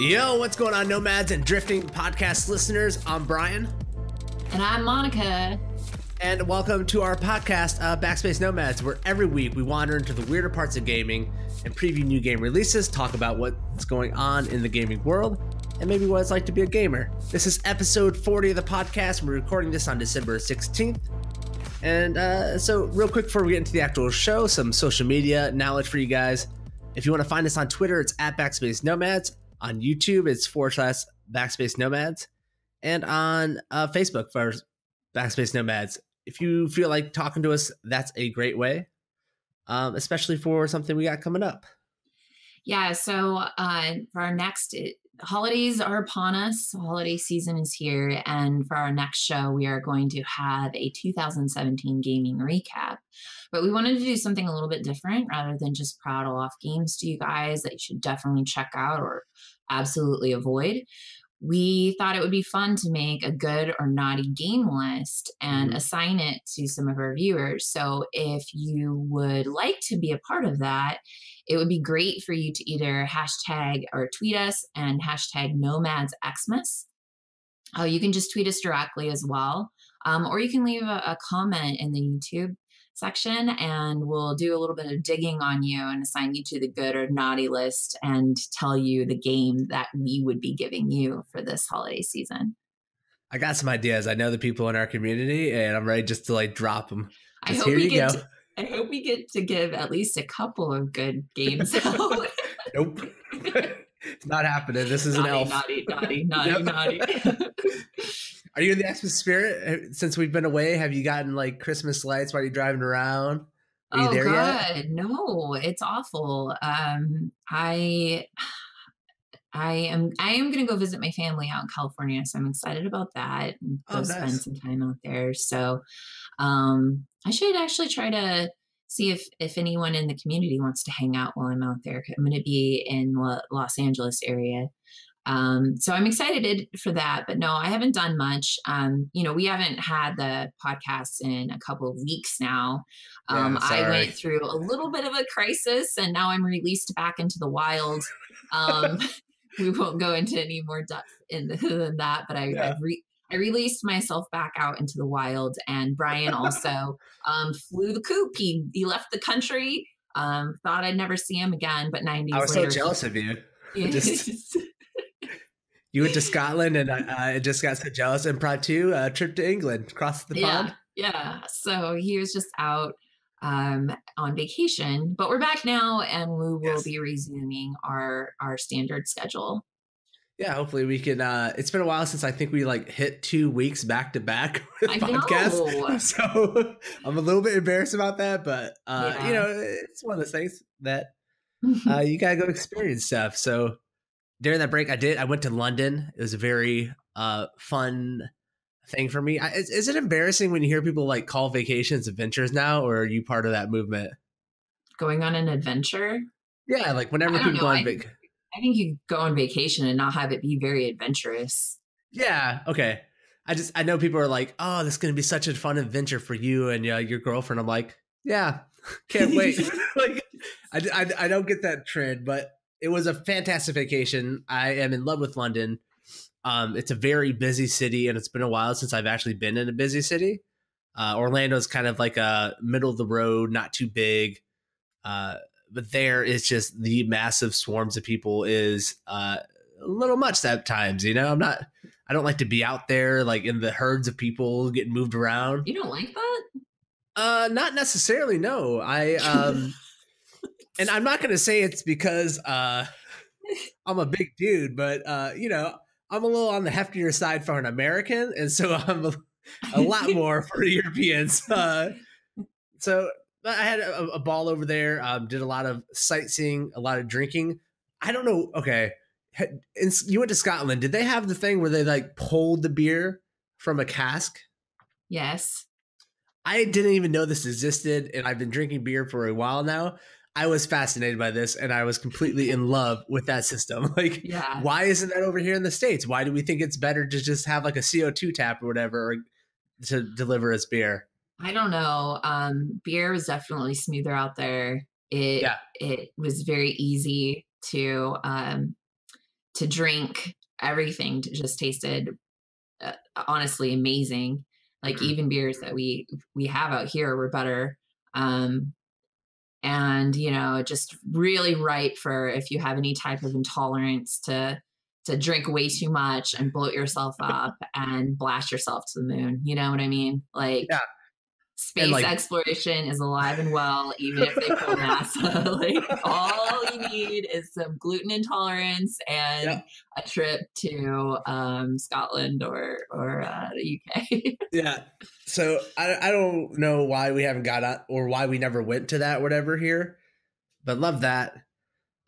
Yo, what's going on, Nomads and Drifting podcast listeners? I'm Brian. And I'm Monica. And welcome to our podcast, Backspace Nomads, where every week we wander into the weirder parts of gaming and preview new game releases, talk about what's going on in the gaming world, and maybe what it's like to be a gamer. This is episode 40 of the podcast. We're recording this on December 16th. And so real quick before we get into the actual show, some social media knowledge for you guys. If you want to find us on Twitter, it's at Backspace Nomads. On YouTube, it's /Backspace Nomads. And on Facebook for Backspace Nomads. If you feel like talking to us, that's a great way, especially for something we got coming up. Yeah, so for our next, holidays are upon us. Holiday season is here. And for our next show, we are going to have a 2017 gaming recap. But we wanted to do something a little bit different rather than just prattle off games to you guys that you should definitely check out or absolutely avoid. We thought it would be fun to make a good or naughty game list and assign it to some of our viewers. So if you would like to be a part of that, it would be great for you to either hashtag or tweet us and hashtag NomadsXmas. You can just tweet us directly as well. Or you can leave a comment in the YouTube section and we'll do a little bit of digging on you and assign you to the good or naughty list and tell you the game that we would be giving you for this holiday season. I got some ideas. I know the people in our community and I'm ready just to like drop them. I hope we get to give at least a couple of good games out. Nope. It's not happening. This is an elf. Naughty. Are you in the Xmas spirit? Since we've been away, have you gotten like Christmas lights while you're driving around? Are you there yet? No, it's awful. I am going to go visit my family out in California, so I'm excited about that and go spend some time out there. So I should actually try to see if anyone in the community wants to hang out while I'm out there. I'm going to be in Los Angeles area. So I'm excited for that, but no, I haven't done much. We haven't had the podcast in a couple of weeks now. I went through a little bit of a crisis and now I'm released back into the wild. We won't go into any more depth than that, but I released myself back out into the wild, and Brian also flew the coop. He left the country, thought I'd never see him again, but 9 days later. I was so jealous of you. You went to Scotland, and I just got so jealous. And Prod 2, a trip to England, across the pond. Yeah. So he was just out on vacation, but we're back now, and we will be resuming our standard schedule. Yeah, hopefully we can. It's been a while since I think we like hit 2 weeks back to back with podcasts. So I'm a little bit embarrassed about that, but it's one of those things that you gotta go experience stuff. So during that break, I went to London. It was a very fun thing for me. Is it embarrassing when you hear people like call vacations adventures now, or are you part of that movement? Going on an adventure? Yeah, like whenever people go on vacation. I think you go on vacation and not have it be very adventurous. Yeah. Okay. I know people are like, oh, this is going to be such a fun adventure for you and your girlfriend. I'm like, yeah, can't wait. Like, I don't get that trend, but it was a fantastic vacation. I am in love with London. It's a very busy city, and it's been a while since I've actually been in a busy city. Orlando's kind of like a middle of the road, not too big. But there is just the massive swarms of people is a little much at times, I don't like to be out there like in the herds of people getting moved around. You don't like that? Not necessarily. No, and I'm not going to say it's because I'm a big dude, but I'm a little on the heftier side for an American. And so I'm a lot more for Europeans. So I had a ball over there, did a lot of sightseeing, a lot of drinking. I don't know. Okay. You went to Scotland. Did they have the thing where they like pulled the beer from a cask? Yes. I didn't even know this existed. And I've been drinking beer for a while now. I was fascinated by this and I was completely in love with that system. Like, why isn't that over here in the States? Why do we think it's better to just have like a CO2 tap or whatever to deliver us beer? I don't know. Beer was definitely smoother out there. It was very easy to to drink. Everything just tasted honestly amazing. Like even beers that we have out here were better. And just really ripe for if you have any type of intolerance to drink way too much and bloat yourself up and blast yourself to the moon. You know what I mean? Like, yeah. Space exploration is alive and well, even if they pull NASA. Like, all you need is some gluten intolerance and a trip to Scotland or the UK. Yeah. So I don't know why we haven't got out or why we never went to that, whatever here, but love that.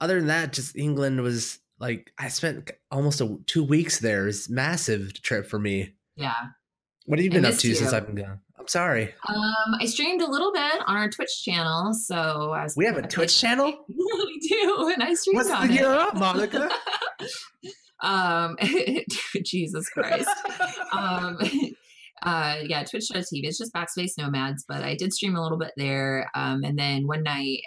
Other than that, just England was like, I spent almost 2 weeks there. It's a massive trip for me. Yeah. What have you been up to since I've been gone? I'm sorry. I streamed a little bit on our Twitch channel. So we have a Twitch channel? We do, and I streamed What's on the year up, Monica? Jesus Christ. Twitch.tv. It's just Backspace Nomads, but I did stream a little bit there. And then one night,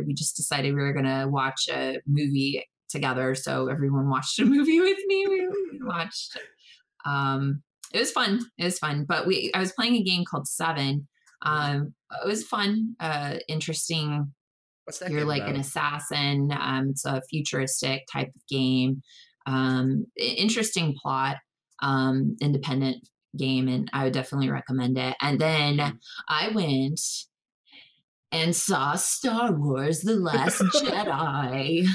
we just decided we were gonna watch a movie together. So everyone watched a movie with me. We watched. It was fun. But I was playing a game called Seven. It was fun, interesting. What's that? You're game like about? an assassin. It's a futuristic type of game. Interesting plot. Independent game, and I would definitely recommend it. And then I went and saw Star Wars: The Last Jedi.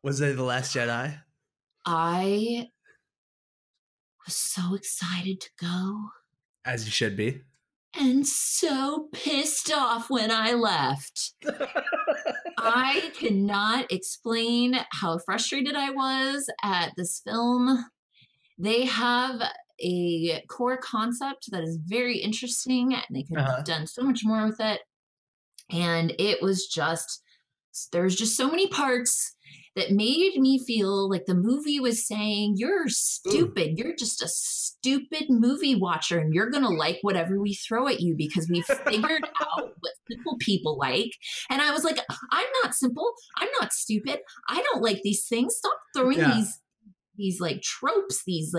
Was it The Last Jedi? I was so excited to go. As you should be. And so pissed off when I left. I cannot explain how frustrated I was at this film. They have a core concept that is very interesting, and they could have done so much more with it. And it was just, there's just so many parts that made me feel like the movie was saying, you're stupid. You're just a stupid movie watcher, and you're going to like whatever we throw at you because we've figured out what simple people like. And I was like, I'm not simple. I'm not stupid. I don't like these things. Stop throwing these like tropes, these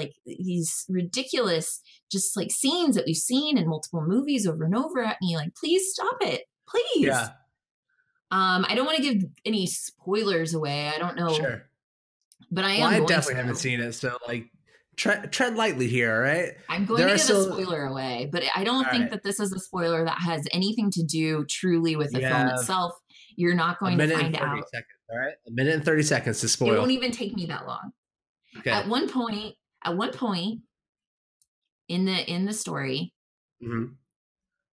ridiculous just like scenes that we've seen in multiple movies over and over at me. Like, please stop it. Please. Yeah. I don't want to give any spoilers away. I don't know. Sure. But I definitely haven't seen it. So like tread lightly here, right? I'm going to give a spoiler away, but I don't think that this is a spoiler that has anything to do truly with the film itself. You're not going to find out. Seconds, all right? 1 minute and 30 seconds to spoil. It won't even take me that long. Okay. At one point in the story,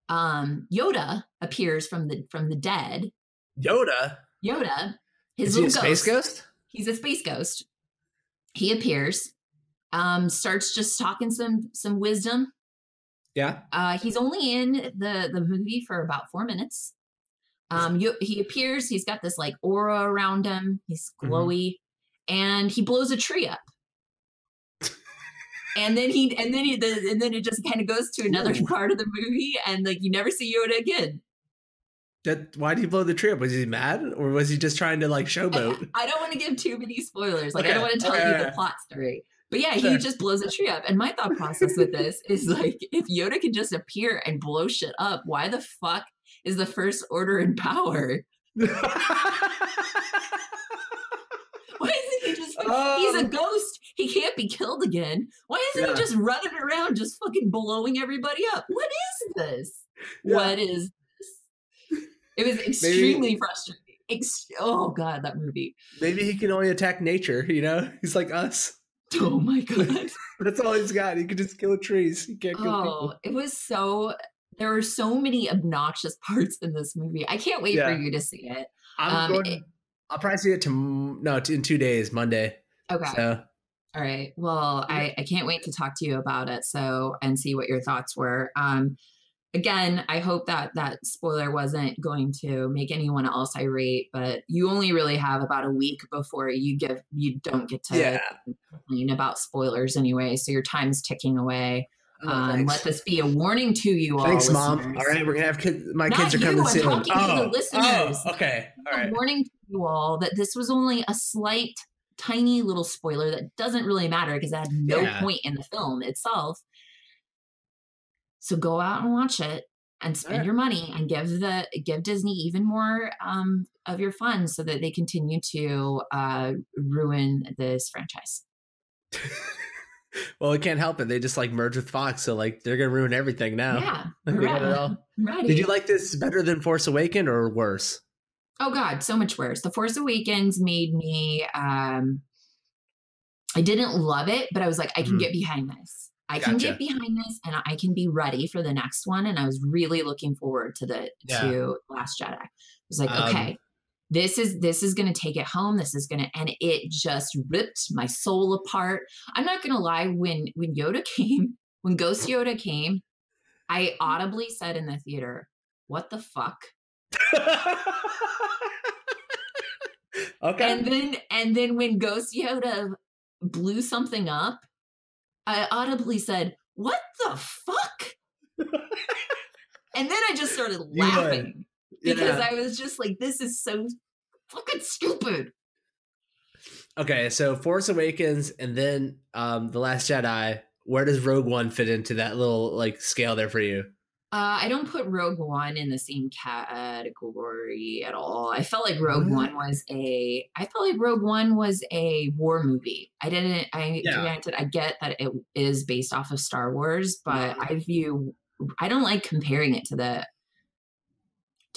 Yoda appears from the dead. Yoda. Is he a space ghost? He's a space ghost. He appears, starts just talking some wisdom. Yeah. He's only in the movie for about 4 minutes. He appears. He's got this like aura around him. He's glowy, and he blows a tree up. And then it just kind of goes to another part of the movie, and like you never see Yoda again. Why did he blow the tree up? Was he mad, or was he just trying to like showboat? I don't want to give too many spoilers. Like I don't want to tell you the plot story. But yeah, he just blows a tree up. And my thought process with this is like, if Yoda can just appear and blow shit up, why the fuck is the First Order in power? Why isn't he just he's a ghost. He can't be killed again. Why isn't he just running around just fucking blowing everybody up? What is this? Yeah. What is this? It was extremely frustrating. Oh God, that movie. Maybe he can only attack nature, He's like us. Oh my God. That's all he's got. He can just kill trees. He can't kill people. It was there were so many obnoxious parts in this movie. I can't wait for you to see it. I'll probably see it in 2 days, Monday. Okay. So. All right. Well, I can't wait to talk to you about it. And see what your thoughts were. Again, I hope that spoiler wasn't going to make anyone else irate, but you only really have about a week before you don't get to complain about spoilers anyway. So your time's ticking away. Let this be a warning to you all. Thanks, listeners. Mom. All right, we're gonna have kids. My Not kids are you, coming I'm soon. talking to the listeners. Okay. All right. A warning to you all that this was only a slight tiny little spoiler that doesn't really matter because it had no Yeah. point in the film itself. So go out and watch it and spend your money and give Disney even more of your funds so that they continue to ruin this franchise. Well, we can't help it. They just like merged with Fox, so like they're gonna ruin everything now. Yeah, Like, they got it all. ready. Did you like this better than Force Awakens or worse? Oh God, so much worse. The Force Awakens made me. I didn't love it, but I was like, I can get behind this. I can get behind this, and I can be ready for the next one. And I was really looking forward to to Last Jedi. I was like, okay, this is going to take it home. This is going to, and it just ripped my soul apart. I'm not going to lie. When Yoda came, when Ghost Yoda came, I audibly said in the theater, "What the fuck?" Okay. And then when Ghost Yoda blew something up, I audibly said, "What the fuck?" And then I just started laughing because I was just like, this is so fucking stupid. Okay, so Force Awakens and then The Last Jedi. Where does Rogue One fit into that little like scale there for you? I don't put Rogue One in the same category at all. I felt like Rogue One was a war movie. Granted, I get that it is based off of Star Wars, but I don't like comparing it to the.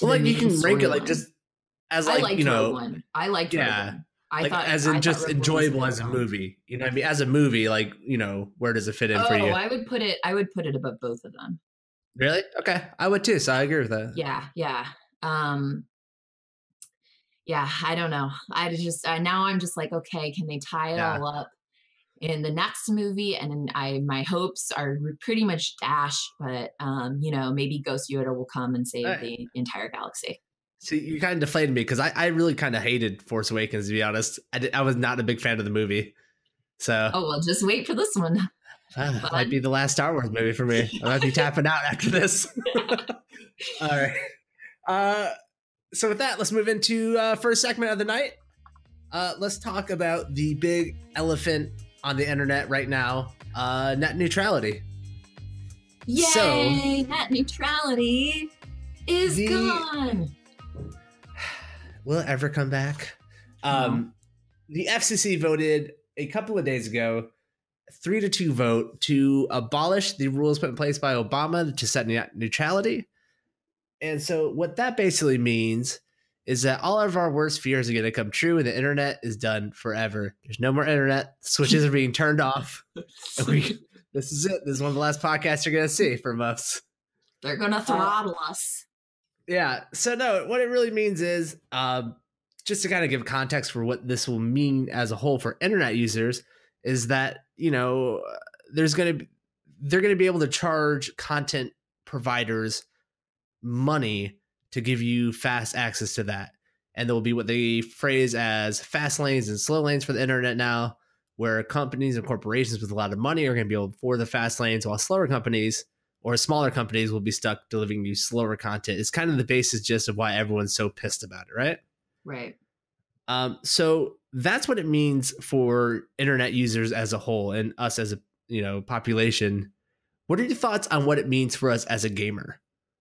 Well, like you can rank it like just as like Rogue One. I liked Rogue One. I thought as in just enjoyable as a movie. You know what I mean? As a movie, like, where does it fit in for you? I would put it above both of them. Really? Okay. I would too. So I agree with that. Yeah. I don't know. I just, now I'm just like, okay, can they tie it all up in the next movie? And my hopes are pretty much dashed, but maybe Ghost Yoda will come and save the entire galaxy. See, you kind of deflated me because I really kind of hated Force Awakens, to be honest. I was not a big fan of the movie. So. Oh, well, just wait for this one. Might be the last Star Wars movie for me. I might be tapping out after this. All right. So with that, let's move into first segment of the night. Let's talk about the big elephant on the internet right now, net neutrality. Yay! Net neutrality is gone. Will it ever come back? No. The FCC voted a couple of days ago 3-2 vote to abolish the rules put in place by Obama to set net neutrality. And so what that basically means is that all of our worst fears are going to come true and the internet is done forever. There's no more internet. Switches are being turned off. And this is it. This is one of the last podcasts you're going to see from us. They're going to throttle us. Yeah. So no, what it really means is just to kind of give context for what this will mean as a whole for internet users is that, they're going to be able to charge content providers money to give you fast access to that. And there will be what they phrase as fast lanes and slow lanes for the internet now, where companies and corporations with a lot of money are going to be able to afford the fast lanes, while slower companies or smaller companies will be stuck delivering you slower content. It's kind of the basis just of why everyone's so pissed about it, right? Right. So that's what it means for internet users as a whole and us as a population. What are your thoughts on what it means for us as a gamer,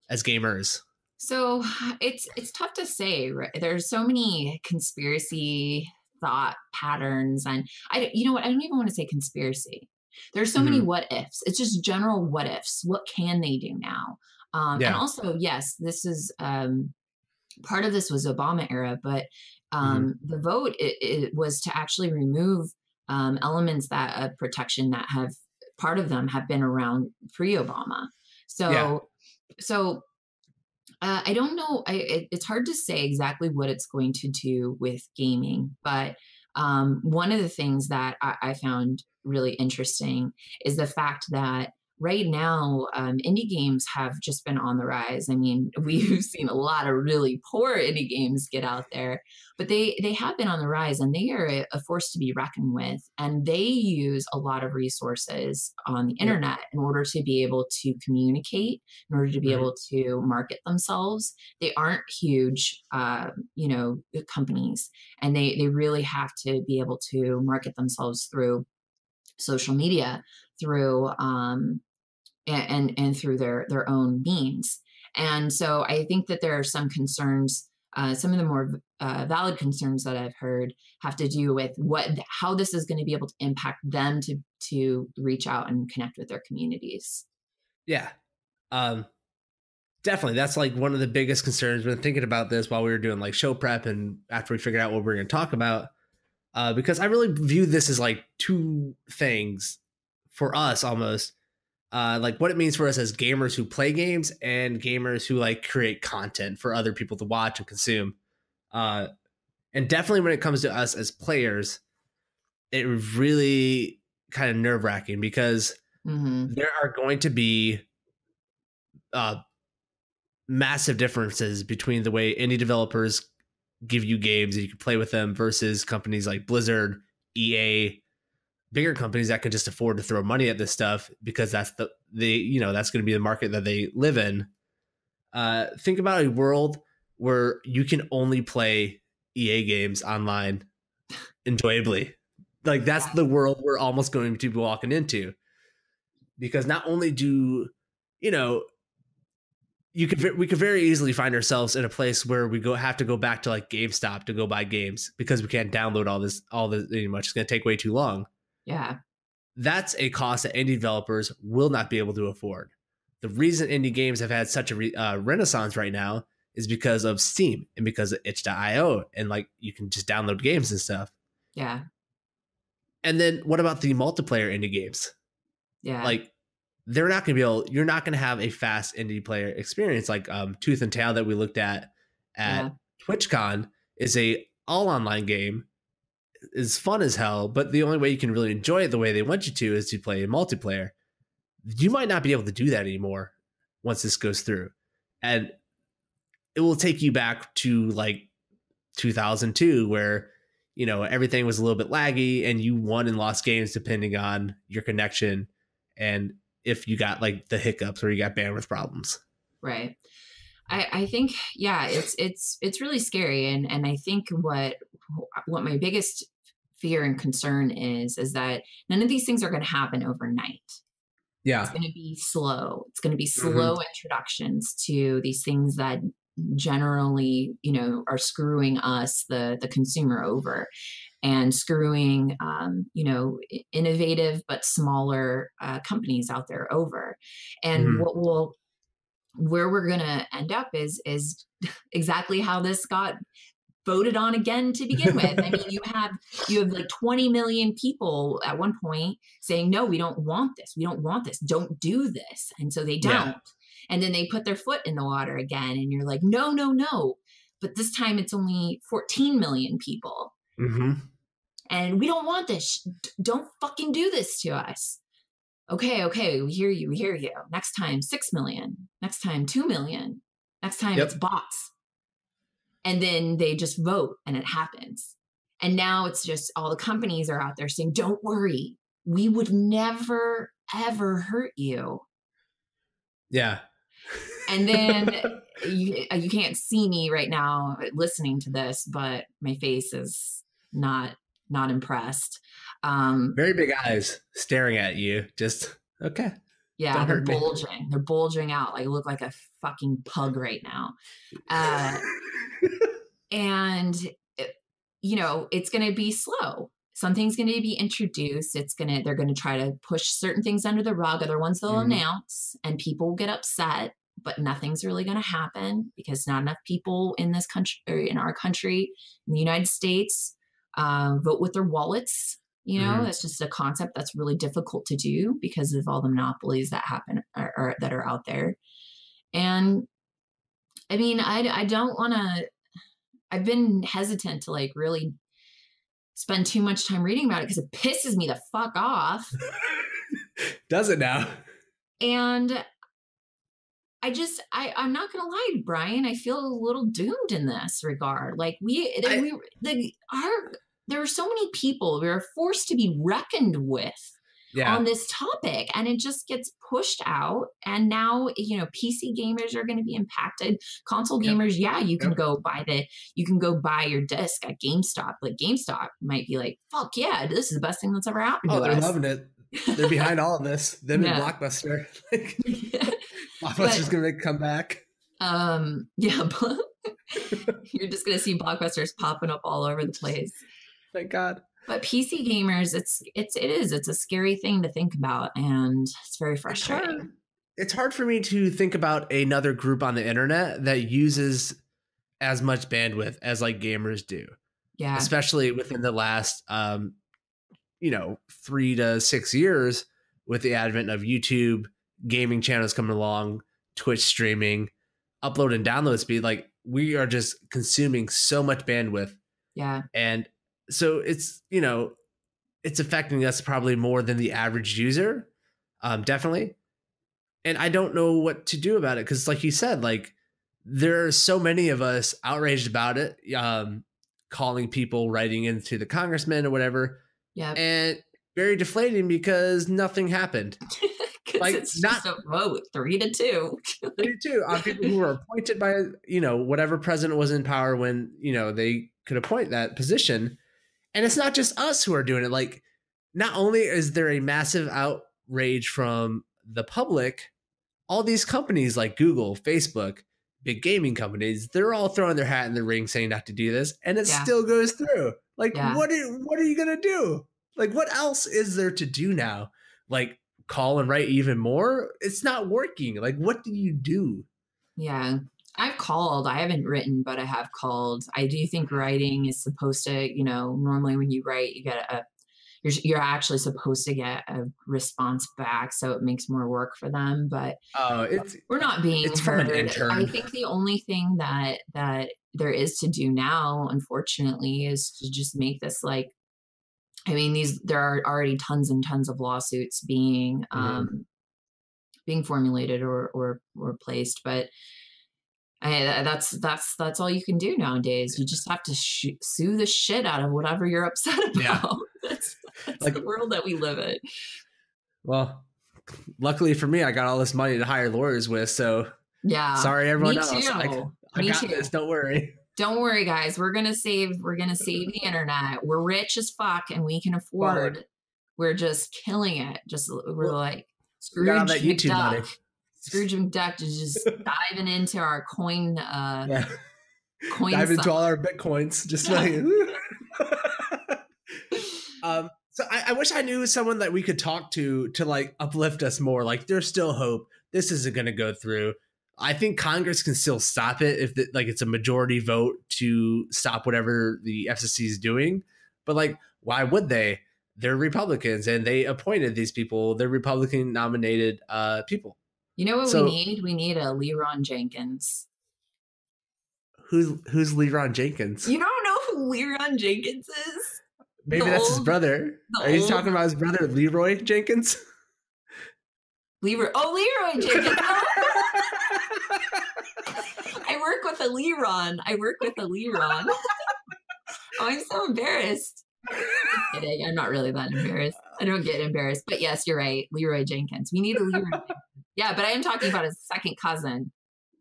as gamers? So it's tough to say. Right? There's so many conspiracy thought patterns, and I don't even want to say conspiracy. There's so many what ifs. It's just general what ifs. What can they do now? And also, yes, this is part of this was Obama era, but the vote it was to actually remove elements that protection that have part of them have been around pre-Obama. So I don't know. It's hard to say exactly what it's going to do with gaming, but one of the things that I found really interesting is the fact that right now, indie games have just been on the rise. I mean, we've seen a lot of really poor indie games get out there, but they have been on the rise, and they are a force to be reckoned with. And they use a lot of resources on the Yep. internet in order to be able to communicate, in order to be Hmm. able to market themselves. They aren't huge, companies, and they really have to be able to market themselves through social media, through and through their own means. And so I think that there are some concerns. Some of the more valid concerns that I've heard have to do with how this is going to be able to impact them to reach out and connect with their communities. Yeah. Um, Definitely. That's like one of the biggest concerns when thinking about this while we were doing like show prep and after we figured out what we are going to talk about. Because I really view this as like two things for us almost. Like what it means for us as gamers who play games and gamers who like create content for other people to watch and consume. Uh, and definitely when it comes to us as players, it really kind of nerve wracking because Mm-hmm. there are going to be uh, massive differences between the way indie developers give you games and you can play with them versus companies like Blizzard, EA, bigger companies that can just afford to throw money at this stuff because that's that's going to be the market that they live in. Think about a world where you can only play EA games online enjoyably. Like that's Yeah. the world we're almost going to be walking into because not only do you know we could very easily find ourselves in a place where we have to go back to like GameStop to go buy games because we can't download all this anymore. It's going to take way too long. Yeah. That's a cost that indie developers will not be able to afford. The reason indie games have had such a renaissance right now is because of Steam and because of itch.io and like you can just download games and stuff. Yeah. And then what about the multiplayer indie games? Yeah. Like they're not going to be able, you're not going to have a fast indie player experience like Tooth and Tail that we looked at Yeah. TwitchCon is a all online game, is fun as hell, but the only way you can really enjoy it the way they want you to is to play a multiplayer. You might not be able to do that anymore once this goes through. And it will take you back to like 2002 where everything was a little bit laggy and you won and lost games depending on your connection and if you got like the hiccups or you got bandwidth problems. Right. I think, yeah, it's really scary. And I think what my biggest fear and concern is that none of these things are going to happen overnight. It's Yeah. going to be slow. It's going to be Mm-hmm. slow introductions to these things that generally, are screwing us, the consumer, over, and screwing, innovative but smaller companies out there over. And Mm-hmm. where we're going to end up is exactly how this got voted on again to begin with. I mean, you have like 20 million people at one point saying, no, we don't want this. We don't want this. Don't do this. And so they Yeah. don't. And then they put their foot in the water again. And you're like, no, no, no. But this time it's only 14 million people. Mm-hmm. And we don't want this. Don't fucking do this to us. Okay, we hear you. Next time, 6 million. Next time, 2 million. Next time, Yep. it's bots. And then they just vote and it happens. And now it's just all the companies are out there saying, don't worry, we would never, ever hurt you. Yeah. And then you can't see me right now listening to this, but my face is not impressed. Very big eyes staring at you. Just okay. Yeah, Don't they're hurt me. bulging. They're bulging out. Like, I look like a fucking pug right now. And it's going to be slow. Something's going to be introduced. They're going to try to push certain things under the rug. Other ones they'll Mm-hmm. announce, and people will get upset, but nothing's really going to happen because not enough people in this country, or in our country, in the United States, vote with their wallets. Mm-hmm. That's just a concept that's really difficult to do because of all the monopolies that happen or that are out there. And I mean, I don't want to. I've been hesitant to like really spend too much time reading about it because it pisses me the fuck off. Does it now? And I'm not gonna lie, Brian, I feel a little doomed in this regard. Like there were so many people we were forced to be reckoned with on Yeah. this topic, and it just gets pushed out. And now, PC gamers are going to be impacted. Console Yep. gamers, yeah, you can go buy your disc at GameStop. Like GameStop might be like, fuck yeah, this is the best thing that's ever happened to us. Oh, they're loving it. They're behind all of this. Them and Blockbuster. Blockbuster's gonna make a comeback. Yeah, you're just gonna see Blockbusters popping up all over the place. Thank God. But PC gamers, it's a scary thing to think about, and it's very frustrating. It's hard for me to think about another group on the internet that uses as much bandwidth as like gamers do. Yeah. Especially within the last 3 to 6 years with the advent of YouTube, gaming channels coming along, Twitch streaming, upload and download speed. Like, we are just consuming so much bandwidth. Yeah. And so it's affecting us probably more than the average user. Definitely. And I don't know what to do about it. Cause like you said, like there are so many of us outraged about it. Calling people, writing into the congressman or whatever. Yeah. And very deflating because nothing happened. Like, it's not just a vote 3-2. 3-2 on people who were appointed by, whatever president was in power when, they could appoint that position. And it's not just us who are doing it. Like, not only is there a massive outrage from the public, all these companies like Google, Facebook, big gaming companies, they're all throwing their hat in the ring saying not to do this. And it still goes through. Like, what are you going to do? Like, what else is there to do now? Like, call and write even more? It's not working. Like, what do you do? Yeah. I've called. I haven't written, but I have called. I do think writing is supposed to, normally when you write, you get you're actually supposed to get a response back, so it makes more work for them. But we're not being heard. I think the only thing that there is to do now, unfortunately, is to just make this like, there are already tons and tons of lawsuits being formulated or placed, but that's all you can do nowadays. You just have to sue the shit out of whatever you're upset about. Yeah. That's like the world that we live in. Well, luckily for me, I got all this money to hire lawyers with. So yeah, sorry everyone else. I got this. Don't worry. Don't worry, guys. We're gonna save the internet. We're rich as fuck, and we can afford. We're just killing it. We're like Scrooge McDuck. Scrooge McDuck is just diving into our coin. Coin. Dive into all our bitcoins. Just like. So I wish I knew someone that we could talk to like uplift us more. Like, there's still hope. This isn't going to go through. I think Congress can still stop it if it's a majority vote to stop whatever the FCC is doing. But like, why would they? They're Republicans and they appointed these people. They're Republican nominated people. You know what we need? We need a Leron Jenkins. Who's Leron Jenkins? You don't know who Leron Jenkins is? Maybe that's his brother. Are you talking about his brother, Leroy Jenkins? Leroy Jenkins. I work with a Leron. Oh, I'm so embarrassed. I'm kidding. I'm not really that embarrassed. I don't get embarrassed. But yes, you're right. Leroy Jenkins. We need a Leroy Jenkins. Yeah, but I am talking about his second cousin.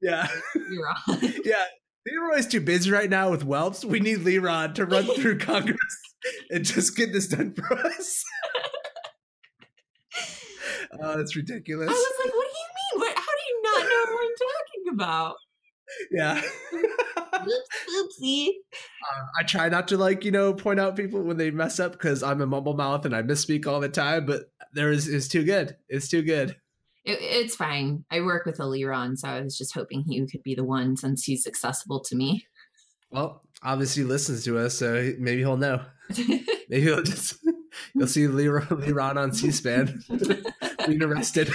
Yeah. Leron. Yeah. Leroy's too busy right now with whelps. We need Leron to run through Congress and just get this done for us. Oh, that's ridiculous. I was like, what do you mean? How do you not know what I'm talking about? Yeah. Oopsie. I try not to point out people when they mess up because I'm a mumble mouth and I misspeak all the time, but it's too good. It's too good. It's fine. I work with a Leron, so I was just hoping he could be the one since he's accessible to me. Well, obviously he listens to us, so maybe he'll know. Maybe you'll see Leron on C-SPAN being arrested.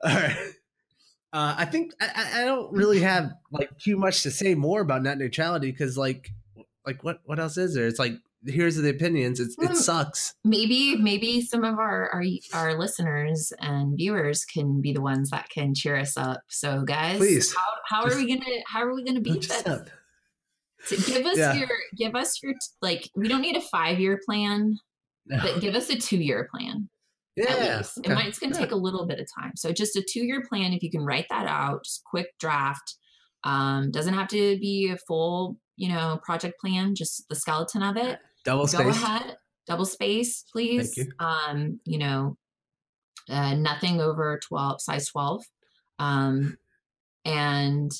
All right. I think I don't really have too much to say more about net neutrality because what else is there? It's like here's the opinions. It sucks. Maybe some of our listeners and viewers can be the ones that can cheer us up. So guys, please, how are we gonna beat this? So give us your like, we don't need a 5-year plan, but give us a 2-year plan. Yeah, at least. Okay. It's going to take a little bit of time. So just a 2-year plan, if you can write that out, just quick draft. Doesn't have to be a full, project plan, just the skeleton of it. Double space. Go ahead, double space, please. Thank you. Nothing over size 12. And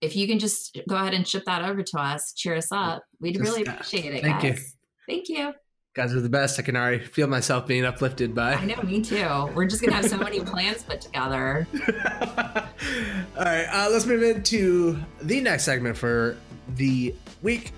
if you can just go ahead and ship that over to us, cheer us up. We'd really appreciate it, guys. Thank you. Guys are the best. I can already feel myself being uplifted by. I know, me too. We're just going to have so many plans put together. All right, let's move into the next segment for the week.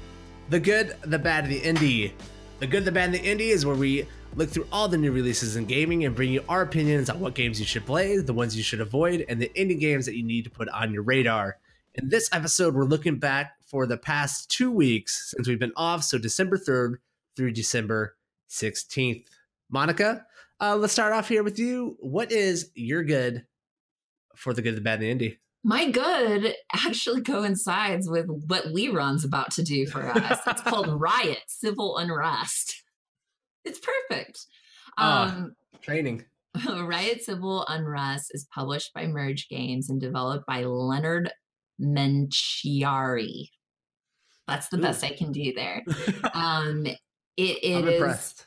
The good, the bad, and the indie. The good, the bad, and the indie is where we look through all the new releases in gaming and bring you our opinions on what games you should play, the ones you should avoid, and the indie games that you need to put on your radar. In this episode, we're looking back for the past 2 weeks since we've been off, so December 3rd through December 16th. Monica, let's start off here with you. What is your good for the good, the bad, and the indie? My good actually coincides with what Leron's about to do for us. It's called Riot, Civil Unrest. It's perfect. Training. Riot, Civil Unrest is published by Merge Games and developed by Leonard Menciari. That's the best I can do there. I'm impressed.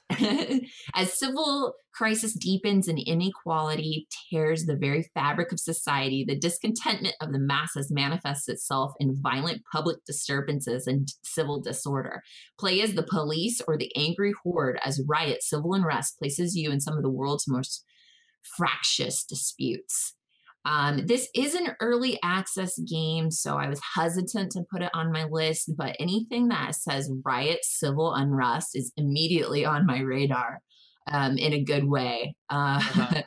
As civil crisis deepens and inequality tears the very fabric of society, the discontentment of the masses manifests itself in violent public disturbances and civil disorder. Play as the police or the angry horde as Riot, Civil Unrest places you in some of the world's most fractious disputes. This is an early access game, so I was hesitant to put it on my list, but anything that says Riot, Civil Unrest is immediately on my radar in a good way. And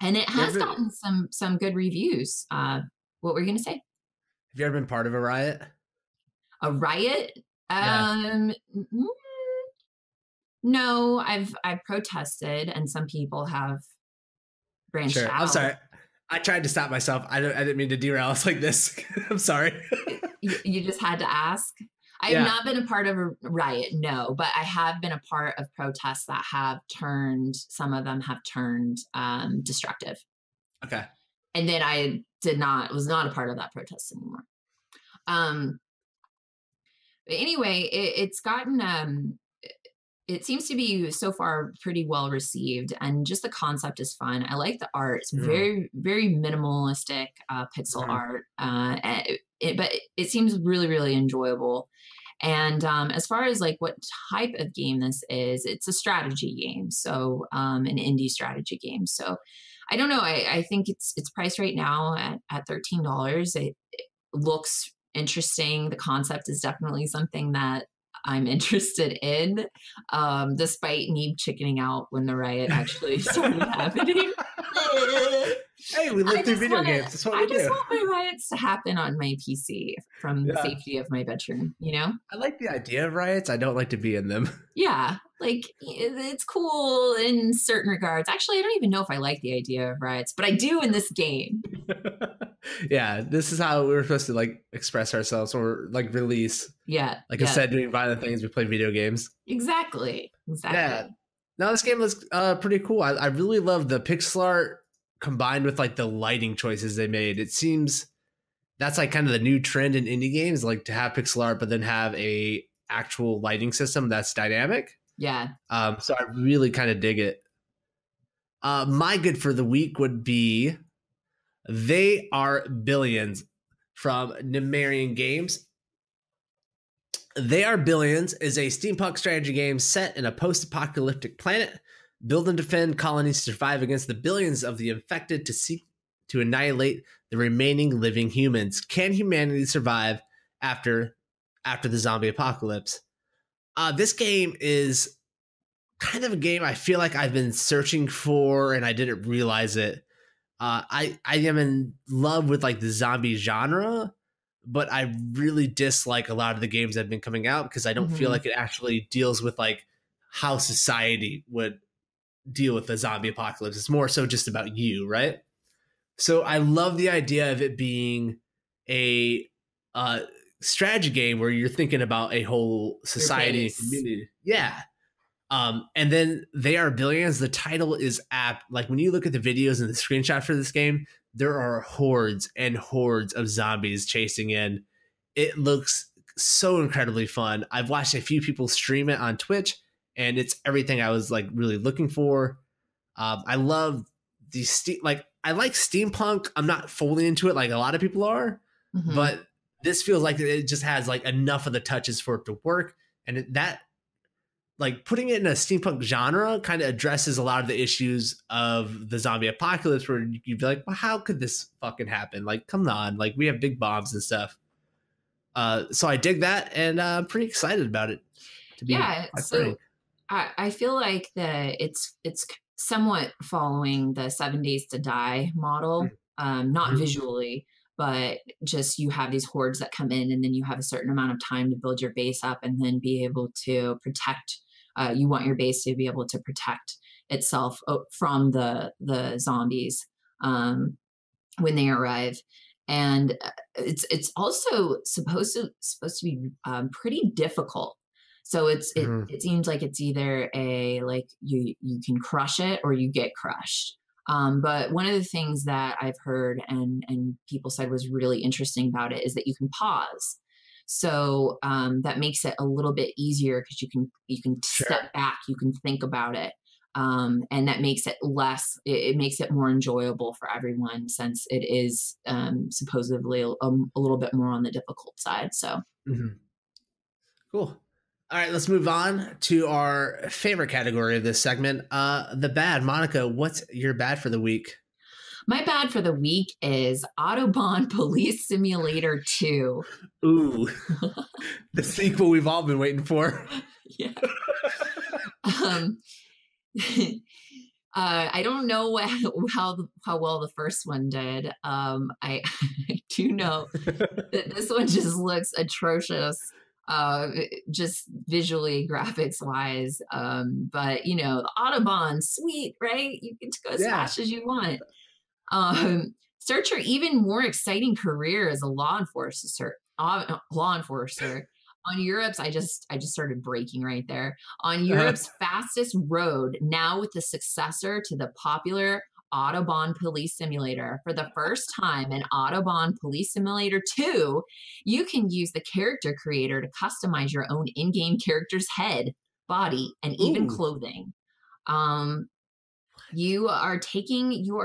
it has gotten some good reviews. What were you going to say? Have you ever been part of a riot? A riot? No, I've protested, and some people have branched out. I'm sorry. I tried to stop myself. I didn't mean to derail us like this. I'm sorry. You just had to ask. I have not been a part of a riot, no, but I have been a part of protests that have turned, some of them have turned destructive. Okay. And then I was not a part of that protest anymore. But anyway, it's gotten, it seems to be so far pretty well received, and just the concept is fun. I like the art. It's very, very minimalistic pixel art, but it seems really, really enjoyable. And as far as like what type of game this is, it's a strategy game. So an indie strategy game. So I don't know. I think it's priced right now at $13. It looks interesting. The concept is definitely something that I'm interested in, despite me chickening out when the riot actually started happening. Hey, we live through video games. That's what we do. I just want my riots to happen on my PC from the safety of my bedroom, I like the idea of riots. I don't like to be in them. Yeah, like it's cool in certain regards. Actually, I don't even know if I like the idea of riots, but I do in this game. Yeah, this is how we're supposed to like express ourselves or like release. Yeah. Like instead of doing violent things, we play video games. Exactly. Yeah. Now this game looks pretty cool. I really love the pixel art combined with like the lighting choices they made. It seems that's like kind of the new trend in indie games, like to have pixel art, but then have a actual lighting system that's dynamic. Yeah. So I really kind of dig it. My good for the week would be They Are Billions from Nemarian Games. They Are Billions is a steampunk strategy game set in a post-apocalyptic planet. Build and defend colonies to survive against the billions of the infected to seek to annihilate the remaining living humans. Can humanity survive after the zombie apocalypse? This game is kind of a game I feel like I've been searching for and I didn't realize it. I am in love with like the zombie genre, but I really dislike a lot of the games that have been coming out because I don't feel like it actually deals with like how society would deal with the zombie apocalypse. It's more so just about you, right? So I love the idea of it being a strategy game where you're thinking about a whole society and community. Yeah. And then They Are Billions. The title is apt. Like when you look at the videos and the screenshot for this game, there are hordes and hordes of zombies chasing in. It looks so incredibly fun. I've watched a few people stream it on Twitch, and it's everything I was like really looking for. I love the I like steampunk. I'm not fully into it like a lot of people are, but this feels like it just has like enough of the touches for it to work, and that like putting it in a steampunk genre kind of addresses a lot of the issues of the zombie apocalypse where you'd be like, well, how could this fucking happen? Like, come on, like we have big bombs and stuff. So I dig that, and I'm pretty excited about it. So I feel like it's somewhat following the 7 Days to Die model, not visually, but just you have these hordes that come in, and then you have a certain amount of time to build your base up and then be able to protect. You want your base to be able to protect itself from the zombies when they arrive. And it's also supposed to be pretty difficult. So it seems like it's either you can crush it or you get crushed. But one of the things that I've heard and people said was really interesting about it is that you can pause. So that makes it a little bit easier because you can step back, you can think about it. And that makes it it makes it more enjoyable for everyone since it is supposedly a little bit more on the difficult side. So cool. All right, let's move on to our favorite category of this segment, the bad. Monica, what's your bad for the week? My bad for the week is Autobahn Police Simulator 2. Ooh, the sequel we've all been waiting for. Yeah. I don't know how well the first one did. I do know that this one just looks atrocious. Just visually, graphics wise. But you know, the Autobahn, sweet, right? You get to go as fast as you want. Search your even more exciting career as a law enforcer. On Europe's, I just started breaking right there. On Europe's fastest road, now with the successor to the popular Autobahn Police Simulator. For the first time in Autobahn Police Simulator 2, you can use the character creator to customize your own in-game character's head, body, and even clothing. You are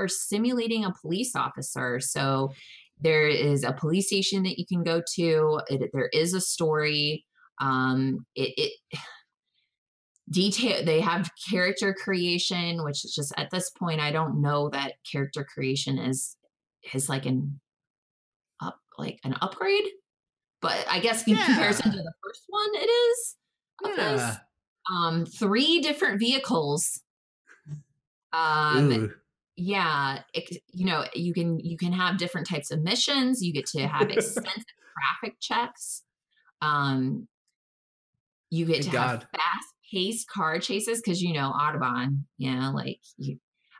simulating a police officer. So there is a police station that you can go to. There is a story. They have character creation, which is just at this point, I don't know that character creation is like an upgrade, but I guess in comparison to the first one, it is. Yeah. 3 different vehicles. You can have different types of missions. You get to have extensive traffic checks. You get to have fast-paced car chases because Autobahn,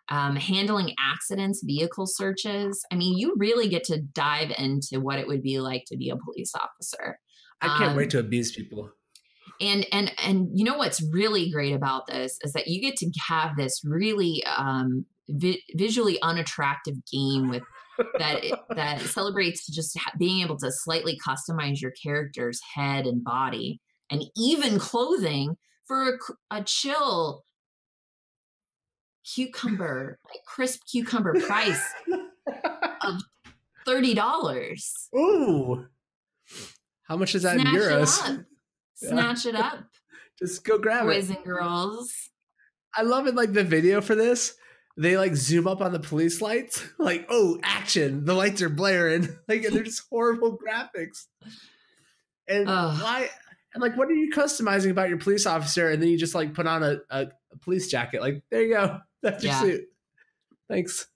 handling accidents, vehicle searches. I mean, you really get to dive into what it would be like to be a police officer. I can't wait to abuse people. And you know what's really great about this is that you get to have this really visually unattractive game with that celebrates just being able to slightly customize your character's head and body and even clothing for a chill crisp cucumber price of $30. Ooh, how much is that in euros? Snatch it up. Just go grab boys and girls. I love it. Like the video for this, they like zoom up on the police lights. Like, oh, action! The lights are blaring. Like, and they're just horrible graphics. And why? And like, what are you customizing about your police officer? And then you just like put on a police jacket. Like, there you go. That's your suit. Thanks.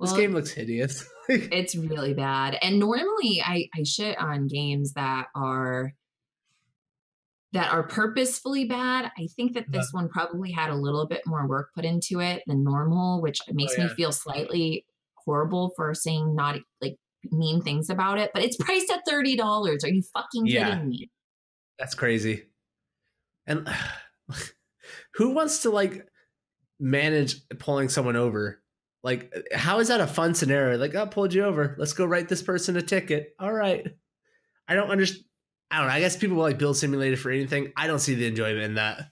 This Well, game looks hideous. it's really bad. And normally I shit on games that are purposefully bad. I think that this one probably had a little bit more work put into it than normal, which makes me feel slightly horrible for saying not like mean things about it. But it's priced at $30. Are you fucking kidding me? That's crazy. And who wants to like manage pulling someone over? Like, how is that a fun scenario? Like, I pulled you over. Let's go write this person a ticket. All right. I don't understand. I don't know. I guess people will like build simulators for anything. I don't see the enjoyment in that.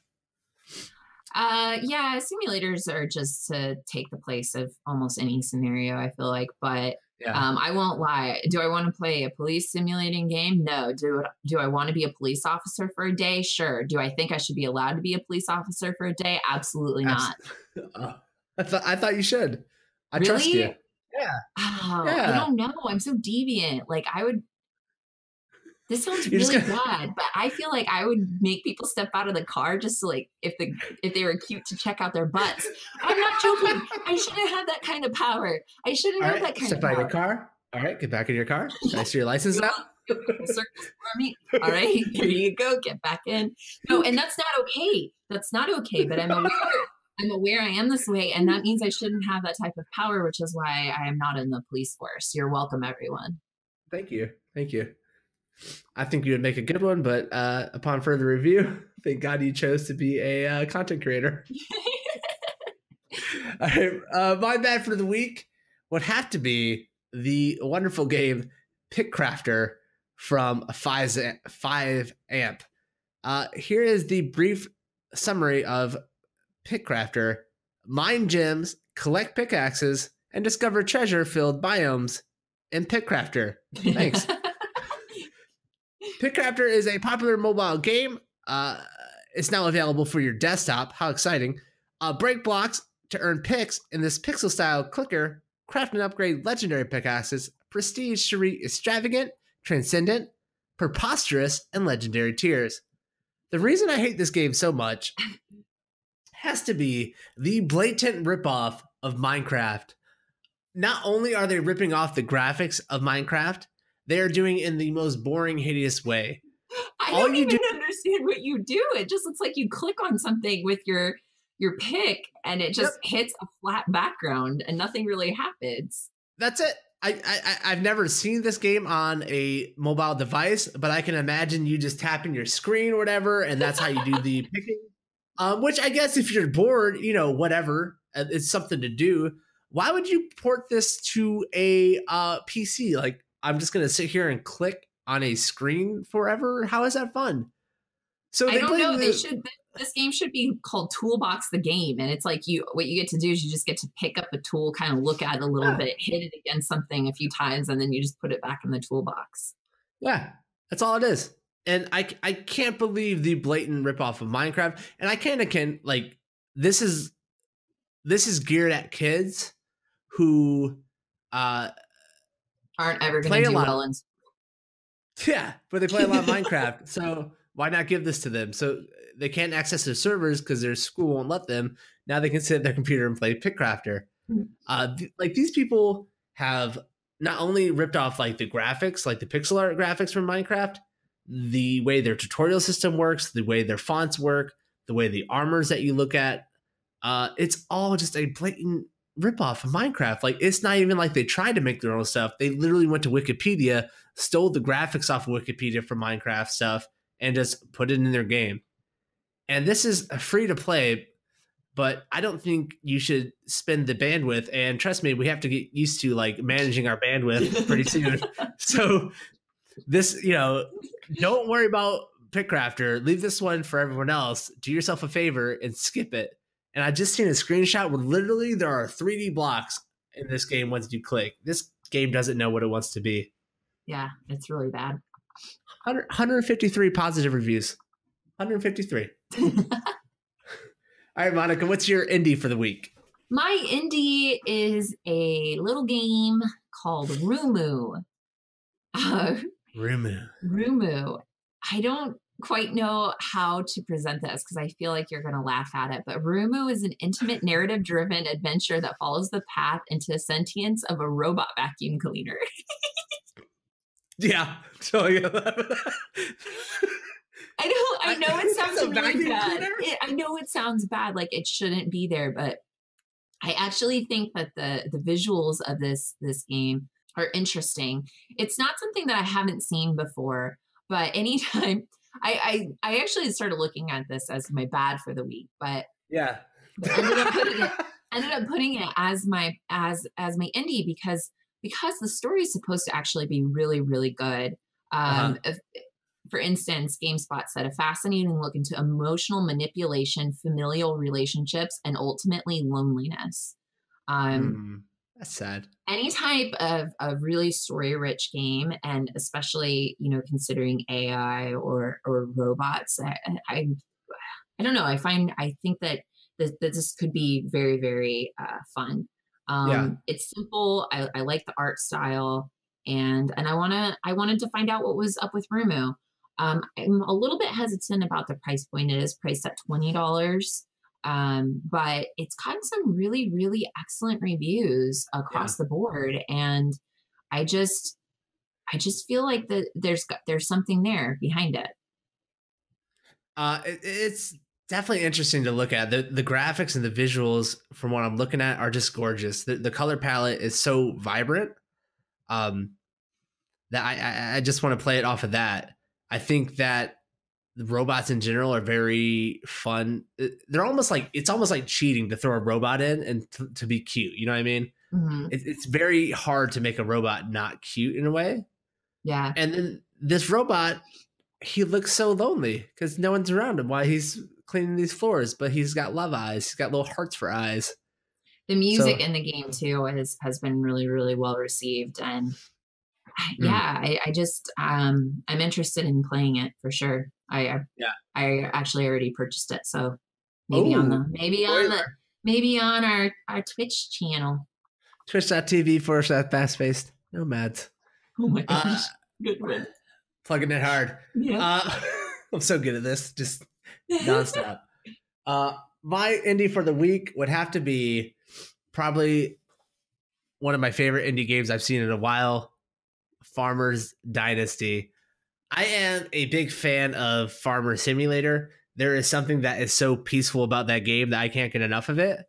Yeah, simulators are just to take the place of almost any scenario, I feel like. But I won't lie. Do I want to play a police simulating game? No. Do I want to be a police officer for a day? Sure. Do I think I should be allowed to be a police officer for a day? Absolutely not. I thought you should. I really? trust you. Yeah. Oh, yeah. I don't know. I'm so deviant. Like I would. This sounds really bad, but I feel like I would make people step out of the car just to like if they were cute to check out their butts. I'm not joking. I shouldn't have that kind of power. I shouldn't have that kind of power. Step out of your car. All right, get back in your car. Can I see your license now? Circles for me. All right, here you go. Get back in. No, and that's not okay. That's not okay. But I'm aware I am this way, and that means I shouldn't have that type of power, which is why I am not in the police force. You're welcome, everyone. Thank you. I think you would make a good one, but upon further review, thank God you chose to be a content creator. All right, my bad for the week would have to be the wonderful game Pick Crafter from 5amp. Here is the brief summary of Pick Crafter. Mine gems, collect pickaxes, and discover treasure-filled biomes in Pick Crafter. Thanks. Pick Crafter is a popular mobile game. It's now available for your desktop. How exciting. Break blocks to earn picks in this pixel-style clicker. Craft and upgrade legendary pickaxes. Prestige to reach extravagant, transcendent, preposterous, and legendary tiers. The reason I hate this game so much has to be the blatant ripoff of Minecraft. Not only are they ripping off the graphics of Minecraft, they are doing it in the most boring, hideous way. I don't even understand what you do. It just looks like you click on something with your pick and it just hits a flat background and nothing really happens. That's it. I've never seen this game on a mobile device, but I can imagine you just tapping your screen or whatever, and that's how you do the picking. Which I guess if you're bored, whatever, it's something to do. Why would you port this to a PC? Like, I'm just going to sit here and click on a screen forever? How is that fun? So I don't know. This game should be called Toolbox the Game. And it's like what you get to do is you just get to pick up a tool, kind of look at it a little bit, hit it against something a few times, and then you just put it back in the toolbox. Yeah, that's all it is. And I can't believe the blatant ripoff of Minecraft. And I kind of can, like, this is geared at kids who aren't ever going to do well in school. Yeah, but they play a lot of Minecraft. So why not give this to them? So they can't access their servers because their school won't let them. Now they can sit at their computer and play Pick Crafter. Like, these people have not only ripped off like the graphics, like the pixel art graphics from Minecraft, the way their tutorial system works, the way their fonts work, the way the armors that you look at. It's all just a blatant ripoff of Minecraft. Like, it's not even like they tried to make their own stuff. They literally went to Wikipedia, stole the graphics off of Wikipedia for Minecraft stuff, and just put it in their game. And this is free to play, but I don't think you should spend the bandwidth. And trust me, we have to get used to like managing our bandwidth pretty soon. So this, don't worry about Pick Crafter. Leave this one for everyone else. Do yourself a favor and skip it. And I just seen a screenshot where literally there are 3D blocks in this game once you click. This game doesn't know what it wants to be. Yeah, it's really bad. 153 positive reviews. 153. All right, Monica, what's your indie for the week? My indie is a little game called Rumu. Rumu. Rumu. I don't quite know how to present this because I feel like you're going to laugh at it. But Rumu is an intimate, narrative-driven adventure that follows the path into sentience of a robot vacuum cleaner. Yeah. So yeah. I know it sounds really bad. I know it sounds bad, like it shouldn't be there, but I actually think that the visuals of this game are interesting. It's not something that I haven't seen before, but anytime I actually started looking at this as my bad for the week, but yeah, ended up putting it as my indie because the story is supposed to actually be really, really good. For instance, GameSpot said a fascinating look into emotional manipulation, familial relationships, and ultimately loneliness. That's sad. Any type of really story-rich game, and especially, considering AI or robots, I don't know. I think that this could be very, very fun. It's simple. I like the art style, and I wanted to find out what was up with Rumu. I'm a little bit hesitant about the price point. It is priced at $20. But it's gotten some really, really excellent reviews across the board. And I just feel like that there's something there behind it. It's definitely interesting to look at. The graphics and the visuals from what I'm looking at are just gorgeous. The color palette is so vibrant that I just want to play it off of that. I think that the robots in general are very fun. They're almost like, it's almost like cheating to throw a robot in and to be cute. You know what I mean? Mm-hmm. It's very hard to make a robot not cute in a way. Yeah. And then this robot, he looks so lonely because no one's around him while he's cleaning these floors, but he's got love eyes. He's got little hearts for eyes. The music in the game too has been really, really well received. And I just, I'm interested in playing it for sure. I actually already purchased it. So maybe on our Twitch channel. Twitch.tv/Backspace Nomads. Oh my gosh. Good one. Plugging it hard. Yeah. I'm so good at this. Just nonstop. My indie for the week would have to be probably one of my favorite indie games I've seen in a while. Farmers Dynasty. I am a big fan of Farmer Simulator. There is something that is so peaceful about that game that I can't get enough of it.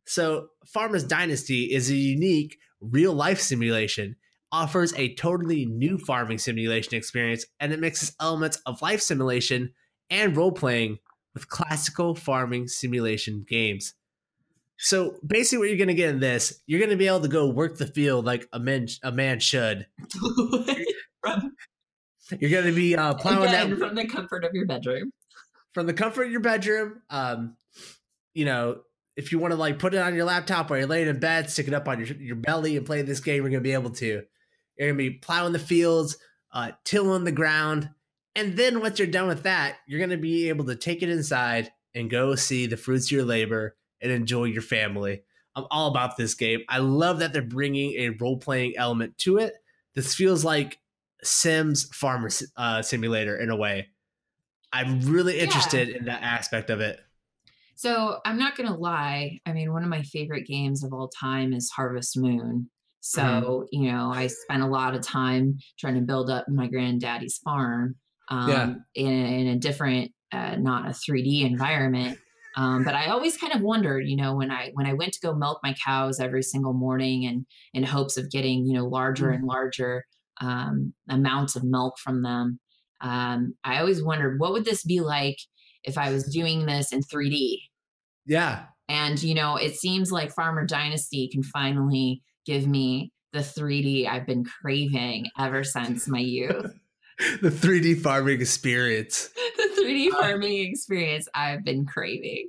So Farmers Dynasty is a unique real-life simulation, offers a totally new farming simulation experience, and it mixes elements of life simulation and role-playing with classical farming simulation games. So basically what you're going to get in this, you're going to be able to go work the field like a man should. You're going to be plowing that from the comfort of your bedroom. From the comfort of your bedroom. If you want to like put it on your laptop while you're laying in bed, stick it up on your belly and play this game, you're going to be able to. You're going to be plowing the fields, tilling the ground. And then once you're done with that, you're going to be able to take it inside and go see the fruits of your labor and enjoy your family. I'm all about this game. I love that they're bringing a role-playing element to it. This feels like Sims Farmer Simulator in a way. I'm really interested in that aspect of it. So I'm not going to lie. I mean, one of my favorite games of all time is Harvest Moon. So, I spent a lot of time trying to build up my granddaddy's farm in a different, not a 3D environment. But I always kind of wondered, when I went to go milk my cows every single morning and in hopes of getting, larger and larger amounts of milk from them. I always wondered, what would this be like if I was doing this in 3D? Yeah. And, it seems like Farmer Dynasty can finally give me the 3D I've been craving ever since my youth. The 3D farming experience. The 3D farming experience I've been craving.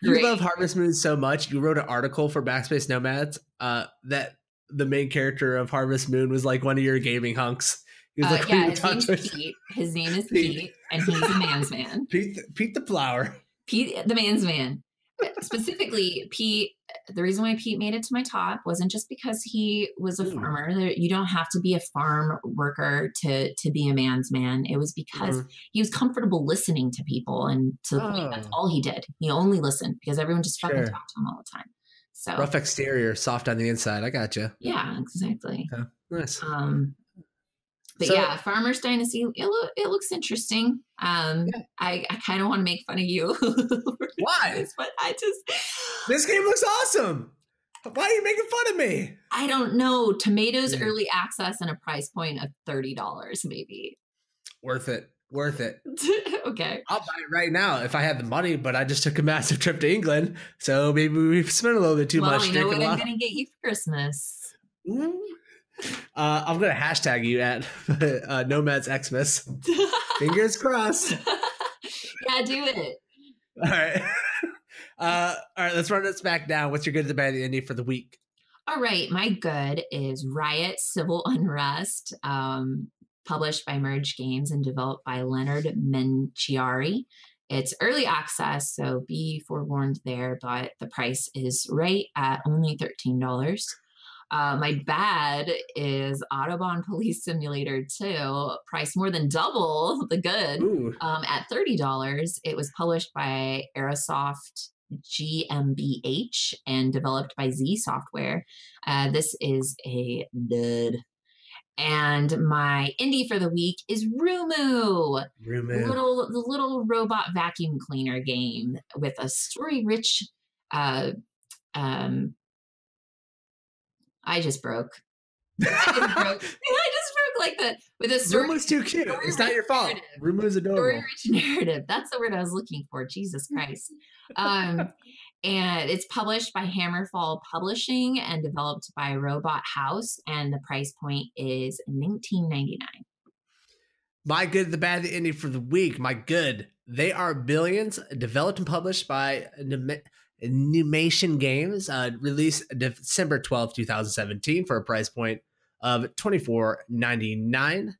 You love Harvest Moon so much. You wrote an article for Backspace Nomads that the main character of Harvest Moon was like one of your gaming hunks. He was his name's Pete. His name is Pete, and he's a man's man. Pete the flower. Pete the man's man. Specifically, Pete, the reason why Pete made it to my top wasn't just because he was a farmer. You don't have to be a farm worker to be a man's man. It was because he was comfortable listening to people, and to the point, that's all he did. He only listened because everyone just fucking talked to him all the time. So rough exterior, soft on the inside. I got you. Yeah, exactly. Okay. Nice. But yeah, Farmers Dynasty, it looks interesting. I kind of want to make fun of you. Why? But this game looks awesome. Why are you making fun of me? I don't know. Tomatoes early access and a price point of $30, maybe. Worth it. Okay. I'll buy it right now if I had the money, but I just took a massive trip to England, so maybe we've spent a little bit too much. Well, you know what I'm going to get you for Christmas. Ooh. I'm going to hashtag you at Nomads Xmas. Fingers crossed. Yeah, do it. All right. All right, let's run this back down. What's your good, the bad, the indie for the week? All right, my good is Riots, Civil Unrest, published by Merge Games and developed by Leonard Menciari. It's early access, so be forewarned there, but the price is right at only $13. My bad is Autobahn Police Simulator 2, priced more than double the good at $30. It was published by Aerosoft GmbH and developed by Z Software. This is a dud. And my indie for the week is Rumu. The little robot vacuum cleaner game with a story-rich I just broke like with a story. Rumu's too cute. It's not your fault. Rumu's adorable. Story-rich narrative. That's the word I was looking for. Jesus Christ. And it's published by Hammerfall Publishing and developed by Robot House. And the price point is $19.99. My good, the bad, the indie for the week. My good. They Are Billions, developed and published by Numation Games, released December 12, 2017 for a price point of $24.99.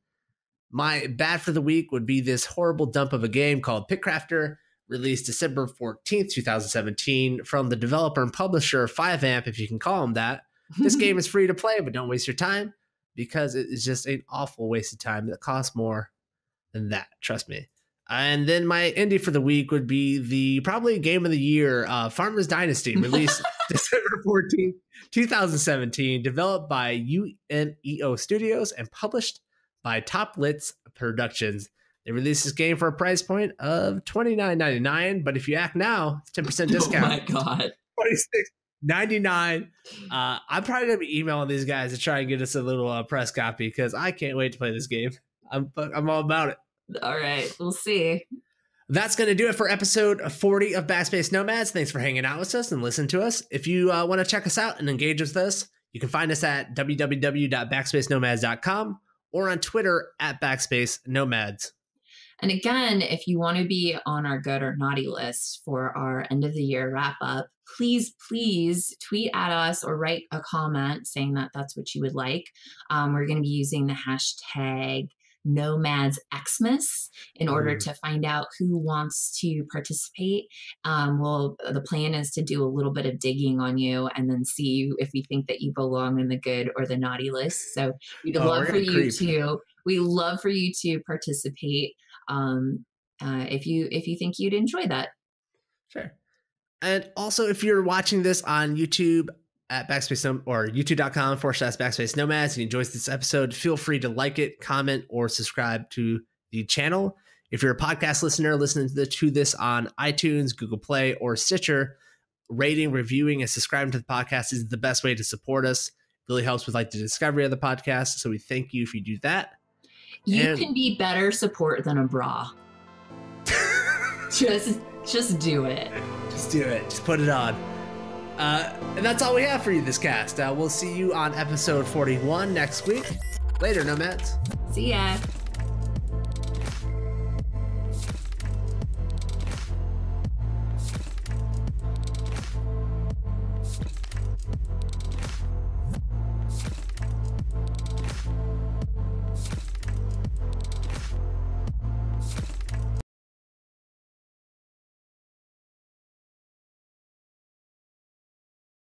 My bad for the week would be this horrible dump of a game called Pitcrafter, released December 14th, 2017 from the developer and publisher 5amp, if you can call them that. This game is free to play, but don't waste your time because it is just an awful waste of time that costs more than that. Trust me. And then my indie for the week would be the probably game of the year, Farmers Dynasty, released December 14th, 2017, developed by UNEO Studios and published by Top Lits Productions. They released this game for a price point of $29.99, but if you act now, it's 10% discount. Oh my God. $26.99. I'm probably going to be emailing these guys to try and get us a little press copy because I can't wait to play this game. I'm all about it. All right, we'll see. That's going to do it for episode 40 of Backspace Nomads. Thanks for hanging out with us and listening to us. If you want to check us out and engage with us, you can find us at www.backspacenomads.com or on Twitter at Backspace Nomads. And again, if you want to be on our good or naughty list for our end of the year wrap up, please tweet at us or write a comment saying that that's what you would like. We're going to be using the hashtag Nomads Xmas in order to find out who wants to participate. The plan is to do a little bit of digging on you and then see if we think that you belong in the good or the naughty list. So we'd love for you to participate if you think you'd enjoy that. Sure. And also, if you're watching this on YouTube at Backspace or youtube.com/Backspace Nomads and you enjoyed this episode, feel free to like it, comment, or subscribe to the channel. If you're a podcast listener listening to this on iTunes, Google Play, or Stitcher, rating, reviewing, and subscribing to the podcast is the best way to support us. It really helps with the discovery of the podcast. So we thank you if you do that. You can be better support than a bra. Just do it. Just do it. Just put it on. And that's all we have for you this cast. We'll see you on episode 41 next week. Later, Nomads. See ya.